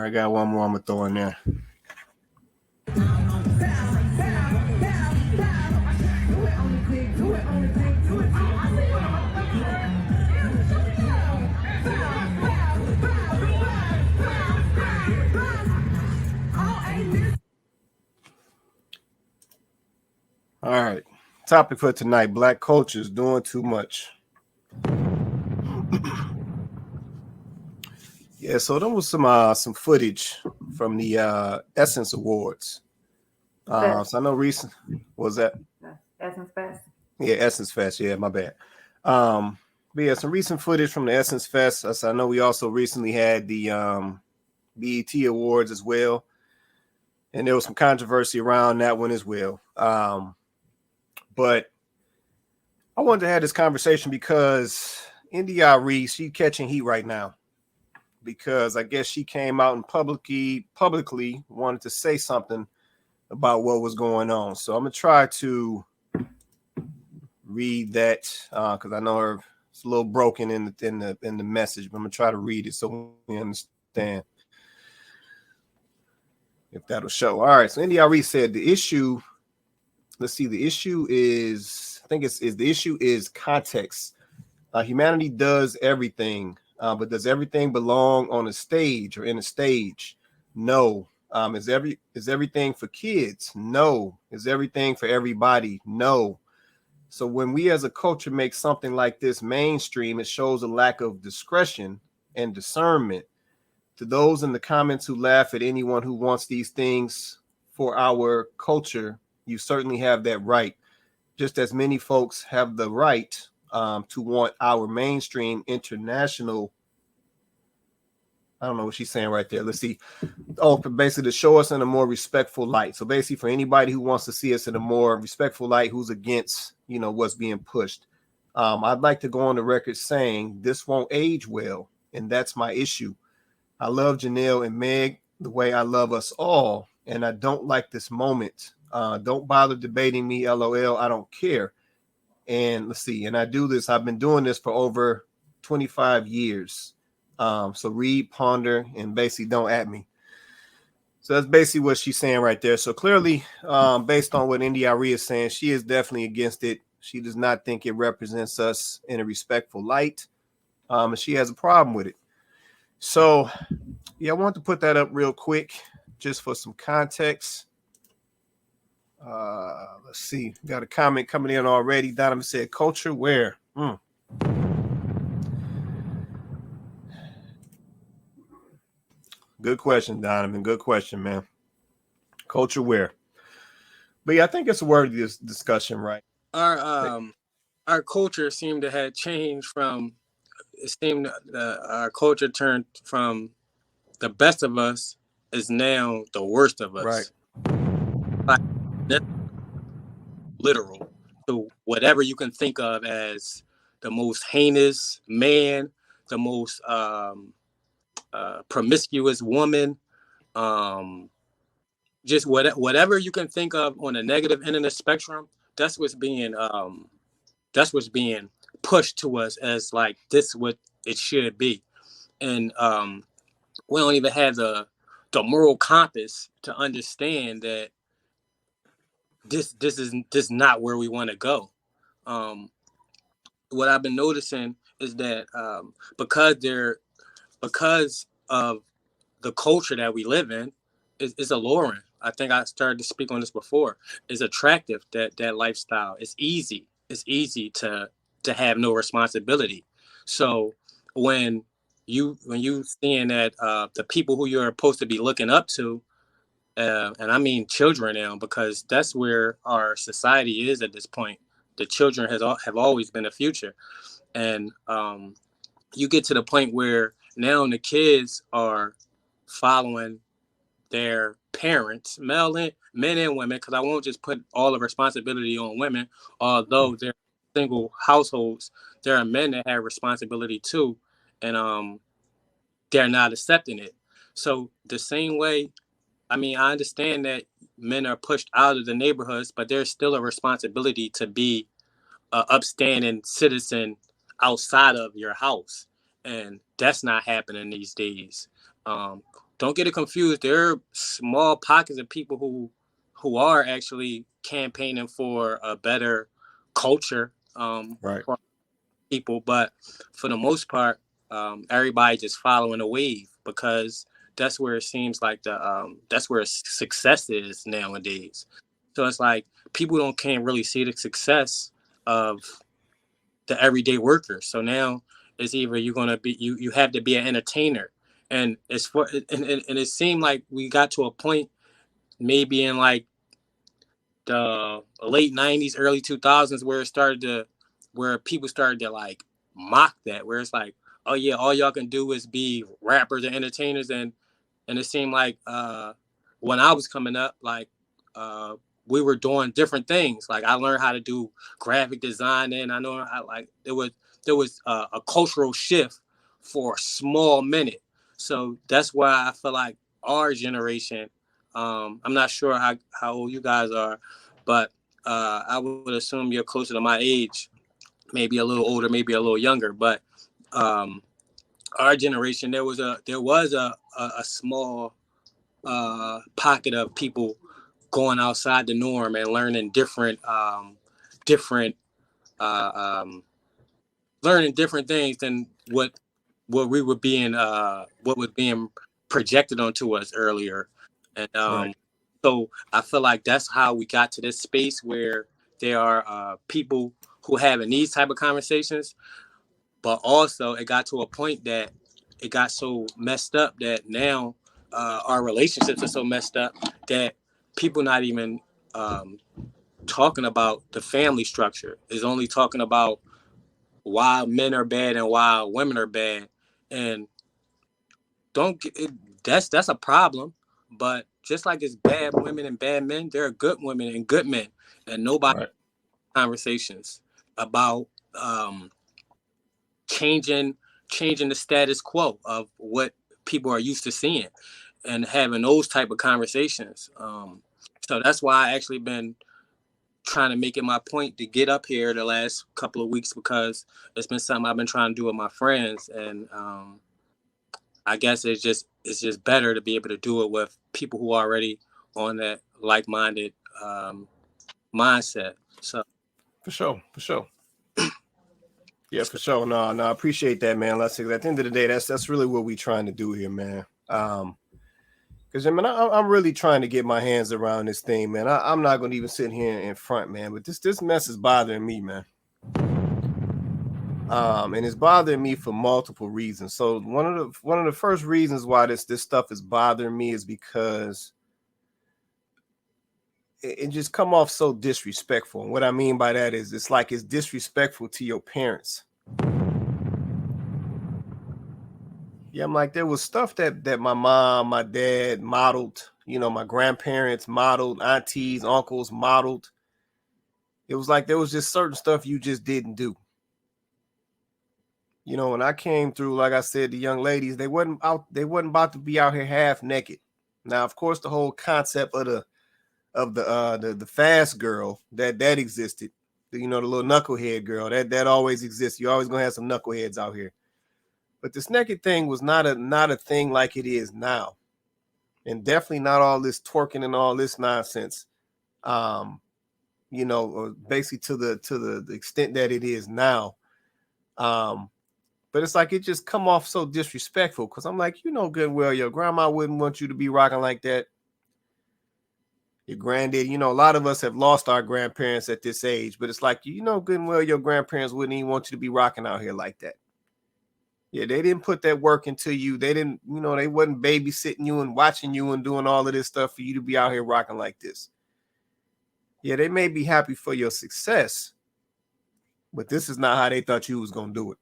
right, I got one more I'm gonna throw in there. All right. Topic for tonight: Black culture is doing too much. Yeah, so there was some footage from the Essence Awards. So I know recent was that Essence Fest. Yeah, Essence Fest. Yeah, my bad. But yeah, some recent footage from the Essence Fest. As I know we also recently had the BET Awards as well, and there was some controversy around that one as well. But I wanted to have this conversation because India Reese, she catching heat right now because I guess she came out and publicly wanted to say something about what was going on. So I'm gonna try to read that because I know it's a little broken in the message, but I'm gonna try to read it so we understand if that'll show. All right. So India Reese said the issue. Let's see. The issue is, I think the issue is context. Humanity does everything, but does everything belong on a stage or in a stage? No. Is everything for kids? No. Is everything for everybody? No. So when we as a culture make something like this mainstream, it shows a lack of discretion and discernment. To those in the comments who laugh at anyone who wants these things for our culture, you certainly have that right. Just as many folks have the right to want our mainstream international. I don't know what she's saying right there. Let's see. Oh, basically to show us in a more respectful light. So basically for anybody who wants to see us in a more respectful light, who's against, what's being pushed. I'd like to go on the record saying this won't age well. And that's my issue. I love Janelle and Meg the way I love us all. And I don't like this moment. Don't bother debating me. LOL. I don't care. And let's see. And I do this. I've been doing this for over 25 years. So read, ponder, and basically don't at me. So that's basically what she's saying right there. So clearly, based on what India Arie is saying, she is definitely against it. She does not think it represents us in a respectful light. And she has a problem with it. So, yeah, I want to put that up real quick just for some context. Let's see. Got a comment coming in already. Donovan said, culture where? Good question, Donovan. Good question, man. Culture where? But yeah, I think it's a worthy discussion, right? Our culture seemed to have changed from. It seemed our culture turned from the best of us is now the worst of us. Right. Like, literal. So whatever you can think of as the most heinous man, the most promiscuous woman, just whatever you can think of on a negative end of the spectrum, that's what's being pushed to us as like this what it should be. And we don't even have the moral compass to understand that this is not where we want to go. What I've been noticing is that because of the culture that we live in is alluring. I think I started to speak on this before. It's attractive, that lifestyle. It's easy. It's easy to have no responsibility. So when you seeing that the people who you're supposed to be looking up to, and I mean children now, because that's where our society is at this point. The children have always been the future, and you get to the point where now the kids are following their parents, men and women, because I won't just put all the responsibility on women, although they're single households, there are men that have responsibility too, and they're not accepting it. So the same way, I mean, I understand that men are pushed out of the neighborhoods, but there's still a responsibility to be an upstanding citizen outside of your house. And that's not happening these days. don't get it confused. There are small pockets of people who are actually campaigning for a better culture Right. for people, but for the most part, everybody just following a wave because that's where it seems like that's where success is nowadays. So it's like people can't really see the success of the everyday worker. So now it's either you're gonna be you have to be an entertainer, and it's for and it seemed like we got to a point maybe in like the late '90s, early 2000s where people started to like mock that, where it's like, oh yeah, all y'all can do is be rappers and entertainers, and it seemed like when I was coming up, like we were doing different things. Like I learned how to do graphic design, and I know I like there was a cultural shift for a small minute. So that's why I feel like our generation. I'm not sure how old you guys are, but I would assume you're closer to my age, maybe a little older, maybe a little younger. But um, our generation, there was a small pocket of people going outside the norm and learning different uh, um, learning different things than what we were being what was being projected onto us earlier. And Right. so I feel like that's how we got to this space where there are people who having these type of conversations, but also it got to a point that it got so messed up that now our relationships are so messed up that people not even um, talking about the family structure, is only talking about why men are bad and why women are bad. And don't get it, that's a problem. But just like it's bad women and bad men, there are good women and good men, and nobody Right. conversations about um, changing changing the status quo of what people are used to seeing and having those type of conversations. So that's why I actually been trying to make it my point to get up here the last couple of weeks, because it's been something I've been trying to do with my friends, and I guess it's just better to be able to do it with people who are already on that like-minded mindset. So For sure. For sure. Yeah, for sure. No, no, I appreciate that, man. Let's say at the end of the day, that's really what we're trying to do here, man. Because I mean, I'm really trying to get my hands around this thing, man. I'm not going to even sit here in front, man. But this mess is bothering me, man. And it's bothering me for multiple reasons. So one of the first reasons why this stuff is bothering me is because it just come off so disrespectful. And what I mean by that is it's like it's disrespectful to your parents. Yeah, I'm like there was stuff that my mom, my dad modeled, my grandparents modeled, aunties, uncles modeled. It was like there was just certain stuff you just didn't do. When I came through, like I said, the young ladies, they wasn't about to be out here half naked. Now, of course, the whole concept of the fast girl that existed, the little knucklehead girl, that always exists. You always gonna have some knuckleheads out here. But this naked thing was not a thing like it is now. And definitely not all this twerking and all this nonsense. Basically to the extent that it is now. But it's like it just come off so disrespectful because I'm like, good and well, your grandma wouldn't want you to be rocking like that. Your granddad, a lot of us have lost our grandparents at this age, but it's like, good and well, your grandparents wouldn't even want you to be rocking out here like that. Yeah, they didn't put that work into you. They didn't, they wasn't babysitting you and watching you and doing all of this stuff for you to be out here rocking like this. Yeah, they may be happy for your success, but this is not how they thought you was going to do it.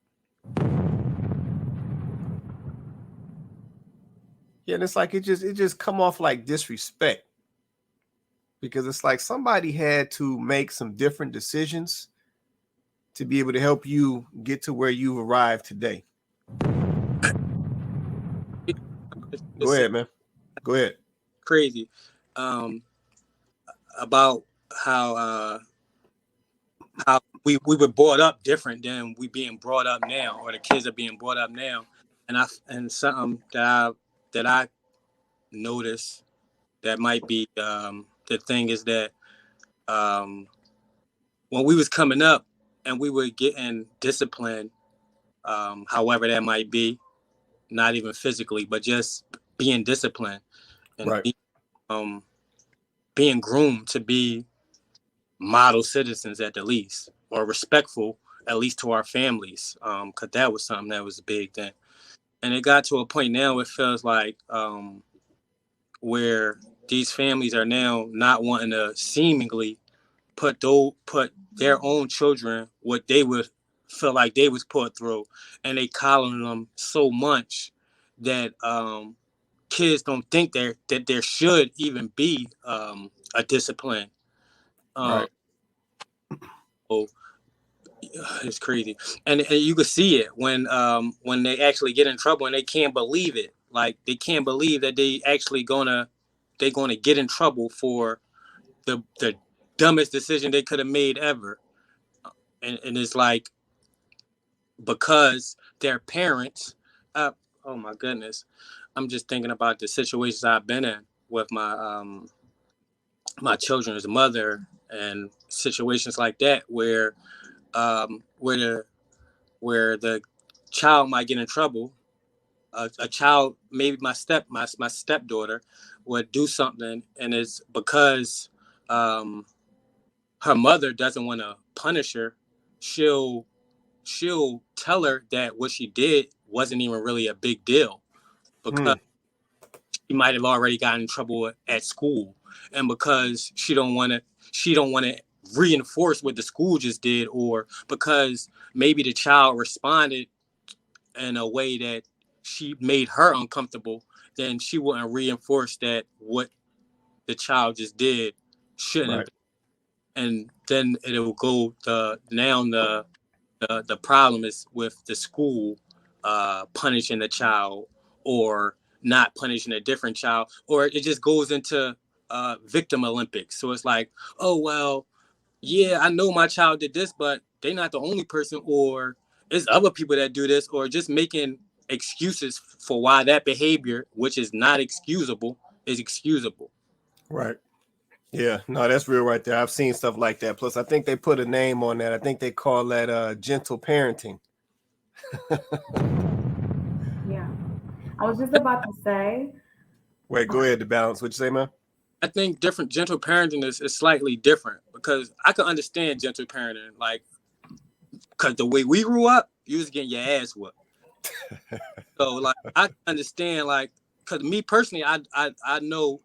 Yeah, and it's like it just come off like disrespect. Because it's like somebody had to make some different decisions to be able to help you get to where you've arrived today. Go it's ahead, man. Go ahead. crazy about how we were brought up different than we being brought up now, or the kids are being brought up now. And something that I notice that might be the thing is that when we was coming up and we were getting disciplined, however that might be, not even physically, but just being disciplined and Right. Being groomed to be model citizens at the least, or respectful at least to our families, because that was something that was a big thing. And it got to a point now it feels like where these families are now not wanting to seemingly put their own children what they would feel like they was put through, and they coddling them so much that kids don't think that there should even be a discipline. Right. So it's crazy, and you can see it when they actually get in trouble and they can't believe it. Like they can't believe that they're gonna get in trouble for the dumbest decision they could have made ever, and it's like because their parents. Oh my goodness, I'm just thinking about the situations I've been in with my children's mother and situations like that where um, where the where the child might get in trouble. A child, maybe my stepdaughter, would do something, and it's because um, her mother doesn't want to punish her. She'll tell her that what she did wasn't even really a big deal because she might have already gotten in trouble at school, and because she don't want to reinforce what the school just did, or because maybe the child responded in a way that she made her uncomfortable, then she wouldn't reinforce that what the child just did shouldn't have Right. been. And then it'll go the problem is with the school punishing the child or not punishing a different child, or it just goes into victim Olympics. So it's like, oh well, yeah, I know my child did this, but they're not the only person, or it's other people that do this, or just making excuses for why that behavior, which is not excusable, is excusable. Right. Yeah, no, that's real right there. I've seen stuff like that. Plus, I think they put a name on that. I think they call that gentle parenting. Yeah. I was just about to say, Wait, go ahead to balance. What you say, man? I think different gentle parenting is slightly different because I can understand gentle parenting, like because the way we grew up, you was getting your ass whooped. So like I understand, like because me personally, I know